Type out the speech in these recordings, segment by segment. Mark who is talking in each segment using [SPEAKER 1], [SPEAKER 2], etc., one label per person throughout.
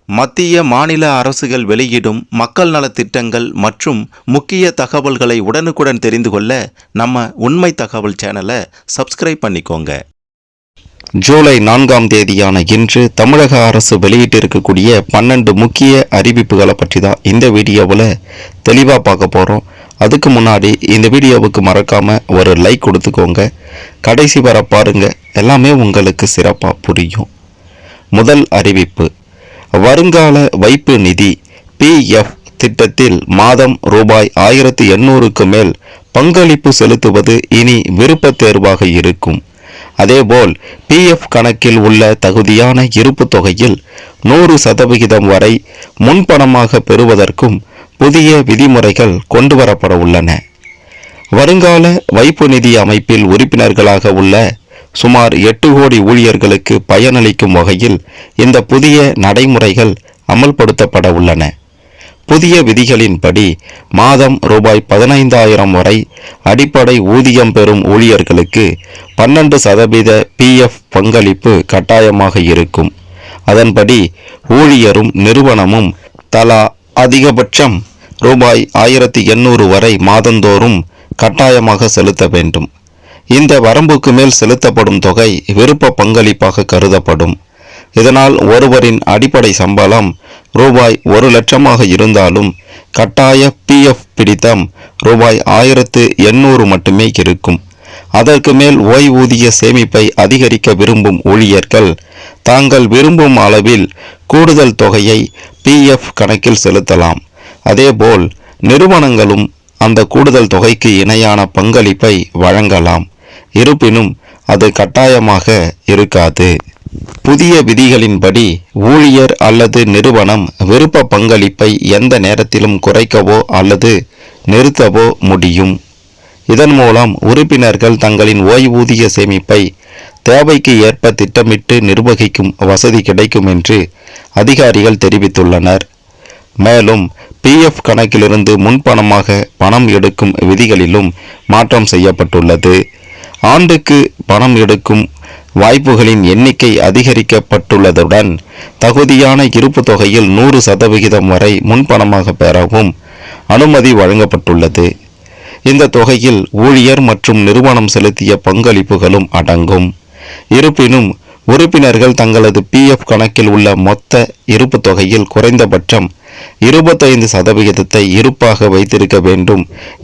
[SPEAKER 1] மத்திய மாநில அரசுகள் வெளியிடும் மக்கள் நலத்திட்டங்கள் மற்றும் முக்கிய தகவல்களை உடனுக்குடன் தெரிந்து கொள்ள நம்ம உண்மை தகவல் சேனலை சப்ஸ்கிரைப் பண்ணிக்கோங்க. ஜூலை 4ஆம் தேதியான இன்று தமிழக அரசு வெளியிட்டிருக்கக்கூடிய 12 முக்கிய அறிவிப்புகளை பற்றி தான் இந்த வீடியோவில் தெளிவாக பார்க்க போகிறோம். அதுக்கு முன்னாடி இந்த வீடியோவுக்கு மறக்காம ஒரு லைக் கொடுத்துக்கோங்க. கடைசி வர பாருங்க, எல்லாமே உங்களுக்கு சிறப்பாக புரியும். முதல் அறிவிப்பு, வருங்கால வைப்பு நிதி PF திட்டத்தில் மாதம் ரூபாய் 1800க்கு மேல் பங்களிப்பு செலுத்துவது இனி விருப்ப தேர்வாக இருக்கும். அதேபோல் PF கணக்கில் உள்ள தகுதியான இருப்பு தொகையில் 100% வரை முன்பணமாக பெறுவதற்கும் புதிய விதிமுறைகள் கொண்டுவரப்பட உள்ளன. வருங்கால வைப்பு நிதி அமைப்பில் உறுப்பினர்களாக உள்ள சுமார் 8 கோடி ஊழியர்களுக்கு பயனளிக்கும் வகையில் இந்த புதிய நடைமுறைகள் அமல்படுத்தப்பட உள்ளன. புதிய விதிகளின்படி மாதம் ரூபாய் 15,000 வரை அடிப்படை ஊதியம் பெறும் ஊழியர்களுக்கு 12% PF பங்களிப்பு கட்டாயமாக இருக்கும். அதன்படி ஊழியரும் நிறுவனமும் தலா அதிகபட்சம் ரூபாய் 1,800 வரை மாதந்தோறும் கட்டாயமாக செலுத்த வேண்டும். இந்த வரம்புக்கு மேல் செலுத்தப்படும் தொகை விருப்ப பங்களிப்பாக கருதப்படும். இதனால் ஒருவரின் அடிப்படை சம்பளம் ரூபாய் 1,00,000 இருந்தாலும் கட்டாய PF பிடித்தம் ரூபாய் 1,800 மட்டுமே இருக்கும். அதற்கு மேல் ஓய்வூதிய சேமிப்பை அதிகரிக்க விரும்பும் ஊழியர்கள் தாங்கள் விரும்பும் அளவில் கூடுதல் தொகையை PF கணக்கில் செலுத்தலாம். அதேபோல் நிறுவனங்களும் அந்த கூடுதல் தொகைக்கு இணையான பங்களிப்பை வழங்கலாம். இருப்பினும் அது கட்டாயமாக இருக்காது. புதிய விதிகளின்படி ஊழியர் அல்லது நிறுவனம் விருப்ப பங்களிப்பை எந்த நேரத்திலும் குறைக்கவோ அல்லது நிறுத்தவோ முடியும். இதன் மூலம் உறுப்பினர்கள் தங்களின் ஓய்வூதிய சேமிப்பை தேவைக்கு ஏற்ப திட்டமிட்டு நிர்வகிக்கும் வசதி கிடைக்கும் என்று அதிகாரிகள் தெரிவித்துள்ளனர். மேலும் PF கணக்கிலிருந்து முன்பணமாக பணம் எடுக்கும் விதிகளிலும் மாற்றம் செய்யப்பட்டுள்ளது. ஆண்டுக்கு பணம் எடுக்கும் வாய்ப்புகளின் எண்ணிக்கை அதிகரிக்கப்பட்டுள்ளதுடன் தகுதியான இருப்பு தொகையில் 100% வரை முன்பணமாக பெறவும் அனுமதி வழங்கப்பட்டுள்ளது. இந்த தொகையில் ஊழியர் மற்றும் நிறுவனம் செலுத்திய பங்களிப்புகளும் அடங்கும். இருப்பினும் உறுப்பினர்கள் தங்களது PF கணக்கில் உள்ள மொத்த இருப்பு தொகையில் குறைந்தபட்சம் 25% இருப்பாக வைத்திருக்க வேண்டும்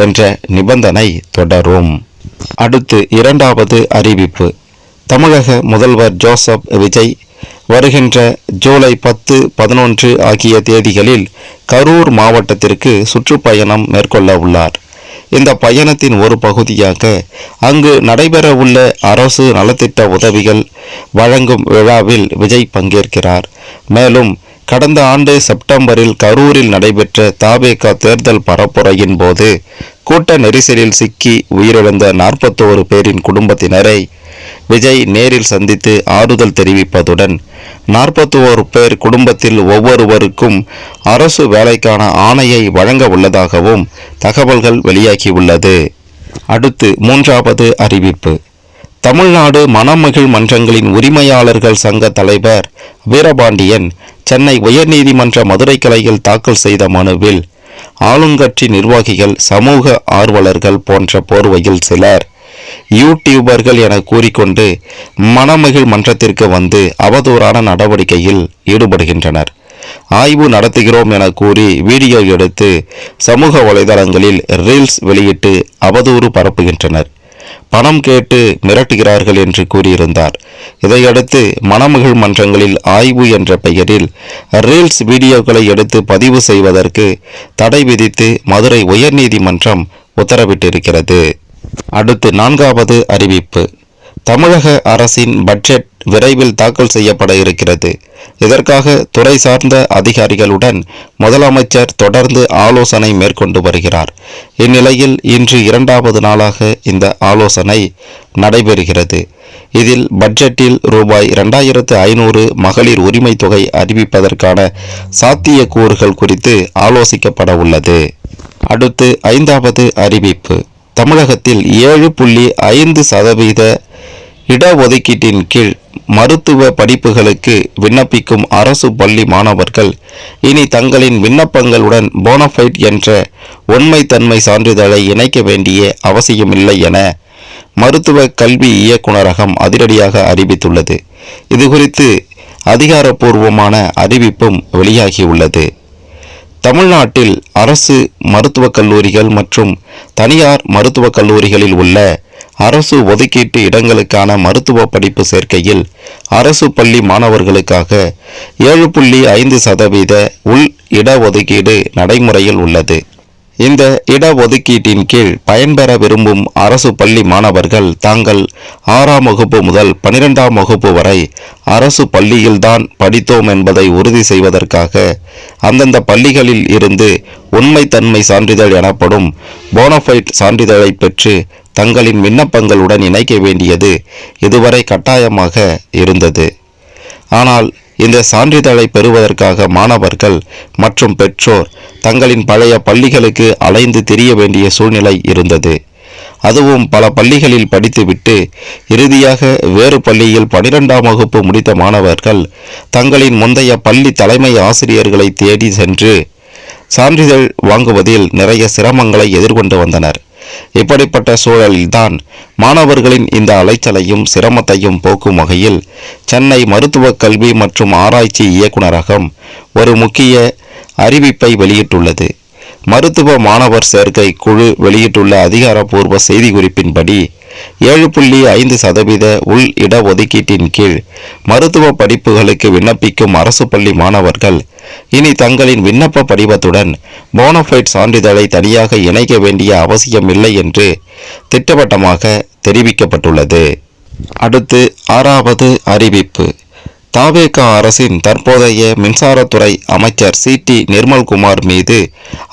[SPEAKER 1] என்ற நிபந்தனை தொடரும். அடுத்து இரண்டாவது அறிவிப்பு, தமிழக முதல்வர் ஜோசப் விஜய் வருகின்ற ஜூலை 10, 11 ஆகிய தேதிகளில் கரூர் மாவட்டத்திற்கு சுற்றுப்பயணம் மேற்கொள்ள உள்ளார். இந்த பயணத்தின் ஒரு பகுதியாக அங்கு நடைபெறவுள்ள அரசு நலத்திட்ட உதவிகள் வழங்கும் விழாவில் விஜய் பங்கேற்கிறார். மேலும் கடந்த ஆண்டு செப்டம்பரில் கரூரில் நடைபெற்ற தவேகா தேர்தல் பரப்புரையின் போது கூட்ட நெரிசலில் சிக்கி உயிரிழந்த 41 பேரின் குடும்பத்தினரை விஜய் நேரில் சந்தித்து ஆறுதல் தெரிவிப்பதுடன் 41 பேர் குடும்பத்தில் ஒவ்வொருவருக்கும் அரசு வேலைக்கான ஆணையை வழங்க உள்ளதாகவும் தகவல்கள் வெளியாகியுள்ளது. அடுத்து மூன்றாவது அறிவிப்பு, தமிழ்நாடு மணமகிழ் மன்றங்களின் உரிமையாளர்கள் சங்க தலைவர் வீரபாண்டியன் சென்னை உயர்நீதிமன்ற மதுரை கிளையில் தாக்கல் செய்த மனுவில் ஆளுங்கட்சி நிர்வாகிகள், சமூக ஆர்வலர்கள் போன்ற போர்வையில் சிலர் யூடியூபர்கள் என கூறிக்கொண்டு மணமகிழ் மன்றத்திற்கு வந்து அவதூறான நடவடிக்கையில் ஈடுபடுகின்றனர். ஆய்வு நடத்துகிறோம் என கூறி வீடியோ எடுத்து சமூக வலைதளங்களில் ரீல்ஸ் வெளியிட்டு அவதூறு பரப்புகின்றனர். பணம் கேட்டு மிரட்டுகிறார்கள் என்று கூறியிருந்தார். இதையடுத்து மணமகிழ் மன்றங்களில் ஆய்வு என்ற பெயரில் ரீல்ஸ் வீடியோக்களை எடுத்து பதிவு செய்வதற்கு தடை விதித்து மதுரை உயர்நீதிமன்றம் உத்தரவிட்டிருக்கிறது. அடுத்து நான்காவது அறிவிப்பு, தமிழக அரசின் பட்ஜெட் விரைவில் தாக்கல் செய்யப்பட இருக்கிறது. இதற்காக துறை சார்ந்த அதிகாரிகளுடன் முதலமைச்சர் தொடர்ந்து ஆலோசனை மேற்கொண்டு வருகிறார். இந்நிலையில் இன்று 2வது நாளாக இந்த ஆலோசனை நடைபெறுகிறது. இதில் பட்ஜெட்டில் ரூபாய் 2,500 மகளிர் உரிமை தொகை அறிவிப்பதற்கான சாத்தியக்கூறுகள் குறித்து ஆலோசிக்கப்பட உள்ளது. அடுத்து 5வது அறிவிப்பு, தமிழகத்தில் 7.5% இடஒதுக்கீட்டின் கீழ் மருத்துவ படிப்புகளுக்கு விண்ணப்பிக்கும் அரசு பள்ளி மாணவர்கள் இனி தங்களின் விண்ணப்பங்களுடன் போனஃபைட் என்ற உண்மைத்தன்மை சான்றிதழை இணைக்க வேண்டிய அவசியமில்லை என மருத்துவ கல்வி இயக்குநரகம் அதிரடியாக அறிவித்துள்ளது. இதுகுறித்து அதிகாரப்பூர்வமான அறிவிப்பும் வெளியாகியுள்ளது. தமிழ்நாட்டில் அரசு மருத்துவக் கல்லூரிகள் மற்றும் தனியார் மருத்துவக் கல்லூரிகளில் உள்ள அரசு ஒதுக்கீட்டு இடங்களுக்கான மருத்துவ படிப்பு சேர்க்கையில் அரசு பள்ளி மாணவர்களுக்காக 7.5% உள் இடஒதுக்கீடு நடைமுறையில் உள்ளது. இந்த இடஒதுக்கீட்டின் கீழ் பயன்பெற விரும்பும் அரசு பள்ளி மாணவர்கள் தாங்கள் 6ஆம் வகுப்பு முதல் 12ஆம் வகுப்பு வரை அரசு பள்ளியில்தான் படித்தோம் என்பதை உறுதி செய்வதற்காக அந்தந்த பள்ளிகளில் இருந்து உண்மைத்தன்மை சான்றிதழ் எனப்படும் போனஃபைட் சான்றிதழை பெற்று தங்களின் விண்ணப்பங்களுடன் இணைக்க வேண்டியது இதுவரை கட்டாயமாக இருந்தது. ஆனால் இந்த சான்றிதழை பெறுவதற்காக மாணவர்கள் மற்றும் பெற்றோர் தங்களின் பழைய பள்ளிகளுக்கு அலைந்து திரிய வேண்டிய சூழ்நிலை இருந்தது. அதுவும் பல பள்ளிகளில் படித்துவிட்டு இறுதியாக வேறு பள்ளியில் 12ஆம் வகுப்பு முடித்த மாணவர்கள் தங்களின் முந்தைய பள்ளி தலைமை ஆசிரியர்களை தேடி சென்று சான்றிதழ் வாங்குவதில் நிறைய சிரமங்களை எதிர்கொண்டு வந்தனர். இப்படிப்பட்ட சூழலில்தான் மாணவர்களின் இந்த அலைச்சலையும் சிரமத்தையும் போக்கும் வகையில் சென்னை மருத்துவக் கல்வி மற்றும் ஆராய்ச்சி இயக்குநரகம் ஒரு முக்கிய அறிவிப்பை வெளியிட்டுள்ளது. மருத்துவ மாணவர் சேர்க்கை குழு வெளியிட்டுள்ள அதிகாரப்பூர்வ செய்திக்குறிப்பின்படி 7.5% உள் இடஒதுக்கீட்டின் கீழ் மருத்துவ படிப்புகளுக்கு விண்ணப்பிக்கும் அரசு பள்ளி மாணவர்கள் இனி தங்களின் விண்ணப்ப படிவத்துடன் போனஃபைட் சான்றிதழை தனியாக இணைக்க வேண்டிய அவசியம் இல்லை என்று திட்டவட்டமாக தெரிவிக்கப்பட்டுள்ளது. அடுத்து 6வது அறிவிப்பு. தவேக அரசின் தற்போதைய மின்சாரத்துறை அமைச்சர் சி.டி. நிர்மல்குமார் மீது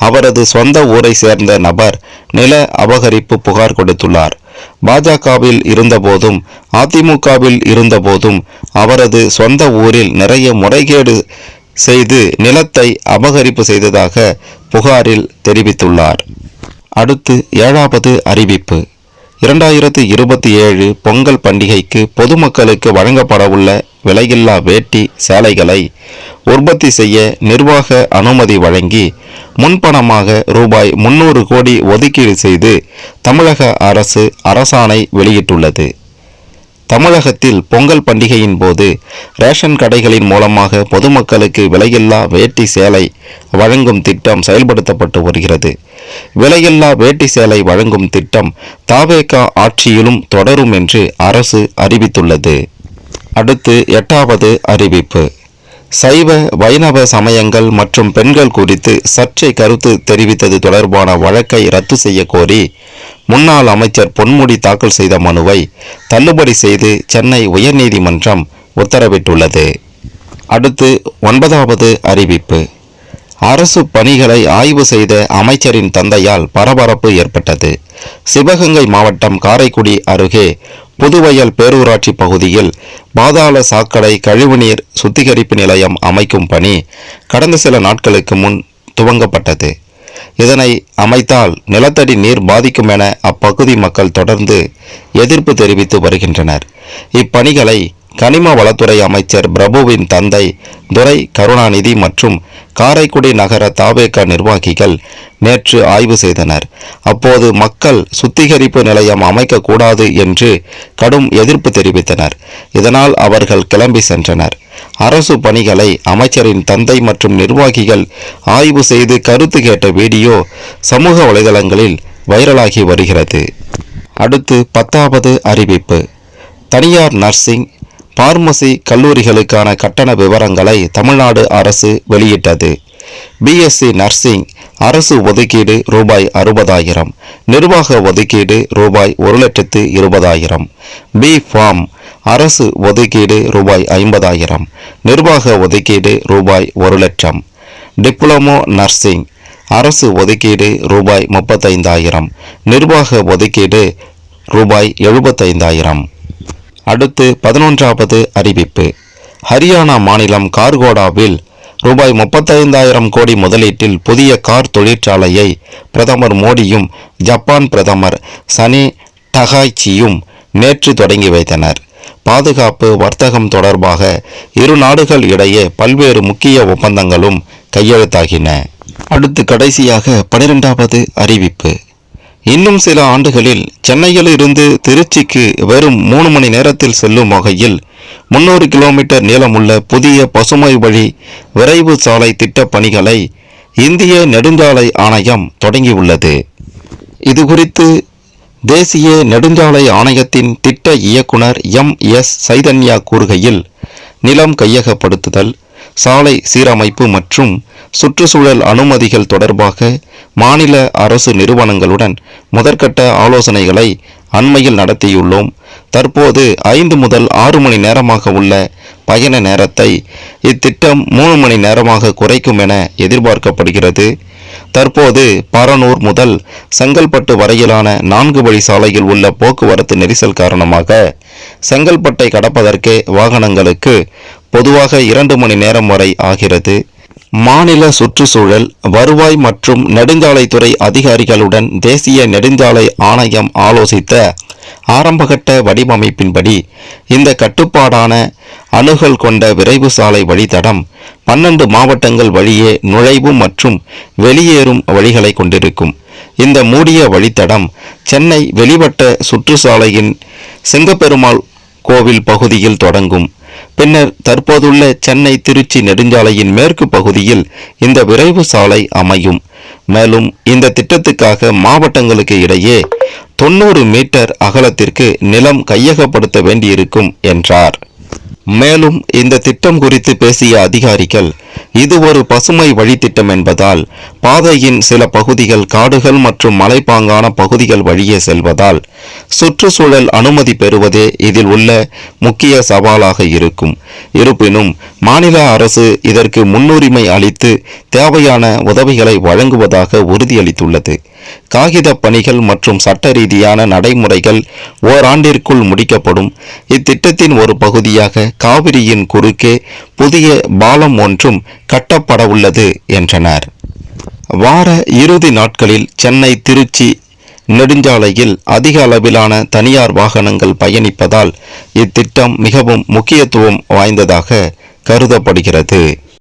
[SPEAKER 1] அவரது சொந்த ஊரை சேர்ந்த நபர் நில அபகரிப்பு புகார் கொடுத்துள்ளார். பாஜகவில் இருந்தபோதும் அதிமுகவில் இருந்தபோதும் அவரது சொந்த ஊரில் நிறைய முறைகேடு செய்து நிலத்தை அபகரிப்பு செய்ததாக புகாரில் தெரிவித்துள்ளார். அடுத்து 7வது அறிவிப்பு. 2027 பொங்கல் பண்டிகைக்கு பொதுமக்களுக்கு வழங்கப்படவுள்ள விலையில்லா வேட்டி சேலைகளை உற்பத்தி செய்ய நிர்வாக அனுமதி வழங்கி முன்பணமாக ரூபாய் 300 கோடி ஒதுக்கீடு செய்து தமிழக அரசு அரசாணை வெளியிட்டுள்ளது. தமிழகத்தில் பொங்கல் பண்டிகையின் போது ரேஷன் கடைகளின் மூலமாக பொதுமக்களுக்கு விலையில்லா வேட்டி சேலை வழங்கும் திட்டம் செயல்படுத்தப்பட்டு வருகிறது. விலையில்லா வேட்டி சேலை வழங்கும் திட்டம் தவேக ஆட்சியிலும் தொடரும் என்று அரசு அறிவித்துள்ளது. அடுத்து 8வது அறிவிப்பு. சைவ வைணவ சமயங்கள் மற்றும் பெண்கள் குறித்து சர்ச்சை கருத்து தெரிவித்தது தொடர்பான வழக்கை ரத்து செய்ய கோரி முன்னாள் அமைச்சர் பொன்முடி தாக்கல் செய்த மனுவை தள்ளுபடி செய்து சென்னை உயர்நீதிமன்றம் உத்தரவிட்டுள்ளது. அடுத்து 9வது அறிவிப்பு. அரசு பணிகளை ஆய்வு செய்த அமைச்சரின் தந்தையால் பரபரப்பு ஏற்பட்டது. சிவகங்கை மாவட்டம் காரைக்குடி அருகே புதுவயல் பேரூராட்சி பகுதியில் பாதாள சாக்கடை கழிவுநீர் சுத்திகரிப்பு நிலையம் அமைக்கும் பணி கடந்த சில நாட்களுக்கு முன் துவங்கப்பட்டது. இதனை அமைத்தால் நிலத்தடி நீர் பாதிக்கும் என அப்பகுதி மக்கள் தொடர்ந்து எதிர்ப்பு தெரிவித்து வருகின்றனர். இப்பணிகளை கனிம வளத்துறை அமைச்சர் பிரபுவின் தந்தை துரை கருணாநிதி மற்றும் காரைக்குடி நகர தவேக நிர்வாகிகள் நேற்று ஆய்வு செய்தனர். அப்போது மக்கள் சுத்திகரிப்பு நிலையம் அமைக்கக்கூடாது என்று கடும் எதிர்ப்பு தெரிவித்தனர். இதனால் அவர்கள் கிளம்பி சென்றனர். அரசு பணிகளை அமைச்சரின் தந்தை மற்றும் நிர்வாகிகள் ஆய்வு செய்து கருத்து கேட்ட வீடியோ சமூக வலைதளங்களில் வைரலாகி வருகிறது. அடுத்து 10வது அறிவிப்பு. தனியார் நர்சிங் பார்மசி கல்லூரிகளுக்கான கட்டண விவரங்களை தமிழ்நாடு அரசு வெளியிட்டது. பிஎஸ்சி நர்சிங் அரசு ஒதுக்கீடு ரூபாய் 60,000, நிர்வாக ஒதுக்கீடு ரூபாய் 1,20,000. பி ஃபார்ம் அரசு ஒதுக்கீடு ரூபாய் 50,000, நிர்வாக ஒதுக்கீடு ரூபாய் 1,00,000. டிப்ளமோ நர்சிங் அரசு ஒதுக்கீடு ரூபாய் 35,000, நிர்வாக ஒதுக்கீடு ரூபாய் 75,000. அடுத்து 11வது அறிவிப்பு. ஹரியானா மாநிலம் கார்கோடாவில் ரூபாய் 35,000 கோடி முதலீட்டில் புதிய கார் தொழிற்சாலையை பிரதமர் மோடியும் ஜப்பான் பிரதமர் சனி டகாய்ச்சியும் நேற்று தொடங்கி வைத்தனர். பாதுகாப்பு, வர்த்தகம் தொடர்பாக இரு நாடுகள் இடையே பல்வேறு முக்கிய ஒப்பந்தங்களும் கையெழுத்தாகின. அடுத்து கடைசியாக 12வது அறிவிப்பு. இன்னும் சில ஆண்டுகளில் சென்னையில் இருந்து திருச்சிக்கு வெறும் 3 மணி நேரத்தில் செல்லும் வகையில் 300 கிலோமீட்டர் நீளமுள்ள புதிய பசுமை வழி விரைவு சாலை திட்ட பணிகளை இந்திய நெடுஞ்சாலை ஆணையம் தொடங்கியுள்ளது. இது குறித்து தேசிய நெடுஞ்சாலை ஆணையத்தின் திட்ட இயக்குனர் எம்.எஸ். சைதன்யா கூறுகையில், நிலம் கையகப்படுத்துதல், சாலை சீரமைப்பு மற்றும் சுற்றுச்சூழல் அனுமதிகள் தொடர்பாக மாநில அரசு நிறுவனங்களுடன் முதற்கட்ட ஆலோசனைகளை அண்மையில் நடத்தியுள்ளோம். தற்போது 5 முதல் 6 மணி நேரமாக உள்ள பயண நேரத்தை இத்திட்டம் 3 மணி நேரமாக குறைக்கும் என எதிர்பார்க்கப்படுகிறது. தற்போது பரனூர் முதல் செங்கல்பட்டு வரையிலான 4 வழி சாலையில் உள்ள போக்குவரத்து நெரிசல் காரணமாக செங்கல்பட்டை கடப்பதற்கே வாகனங்களுக்கு பொதுவாக 2 மணி நேரம் வரை ஆகிறது. மாநில சுற்றுச்சூழல், வருவாய் மற்றும் நெடுஞ்சாலைத்துறை அதிகாரிகளுடன் தேசிய நெடுஞ்சாலை ஆணையம் ஆலோசித்த ஆரம்பகட்ட வடிவமைப்பின்படி இந்த கட்டுப்பாடான அணுகல் கொண்ட விரைவு சாலை வழித்தடம் 12 மாவட்டங்கள் வழியே நுழைவு மற்றும் வெளியேறும் வழிகளை கொண்டிருக்கும். இந்த மூடிய வழித்தடம் சென்னை வெளிவட்ட சுற்றுச்சாலையின் சிங்கப்பெருமாள் கோவில் பகுதியில் தொடங்கும். பின்னர் தற்போதுள்ள சென்னை திருச்சி நெடுஞ்சாலையின் மேற்கு பகுதியில் இந்த விரைவு சாலை அமையும். மேலும் இந்த திட்டத்துக்காக மாவட்டங்களுக்கு இடையே 90 மீட்டர் அகலத்திற்கு நிலம் கையகப்படுத்த வேண்டியிருக்கும் என்றார். மேலும் இந்த திட்டம் குறித்து பேசிய அதிகாரிகள், இது ஒரு பசுமை வழித்திட்டம் என்பதால் பாதையின் சில பகுதிகள் காடுகள் மற்றும் மலைப்பாங்கான பகுதிகள் வழியே செல்வதால் சுற்றுச்சூழல் அனுமதி பெறுவதே இதில் உள்ள முக்கிய சவாலாக இருக்கும். இருப்பினும் மாநில அரசு இதற்கு முன்னுரிமை அளித்து தேவையான உதவிகளை வழங்குவதாக உறுதியளித்துள்ளது. காகித பணிகள் மற்றும் சட்ட ரீதியான நடைமுறைகள் ஓராண்டிற்குள் முடிக்கப்படும். இத்திட்டத்தின் ஒரு பகுதியாக காவிரியின் குறுக்கே புதிய பாலம் ஒன்றும் கட்டப்பட உள்ளது என்றனர். வார இறுதி நாட்களில் சென்னை திருச்சி நெடுஞ்சாலையில் அதிக அளவிலான தனியார் வாகனங்கள் பயணிப்பதால் இத்திட்டம் மிகவும் முக்கியத்துவம் வாய்ந்ததாக கருதப்படுகிறது.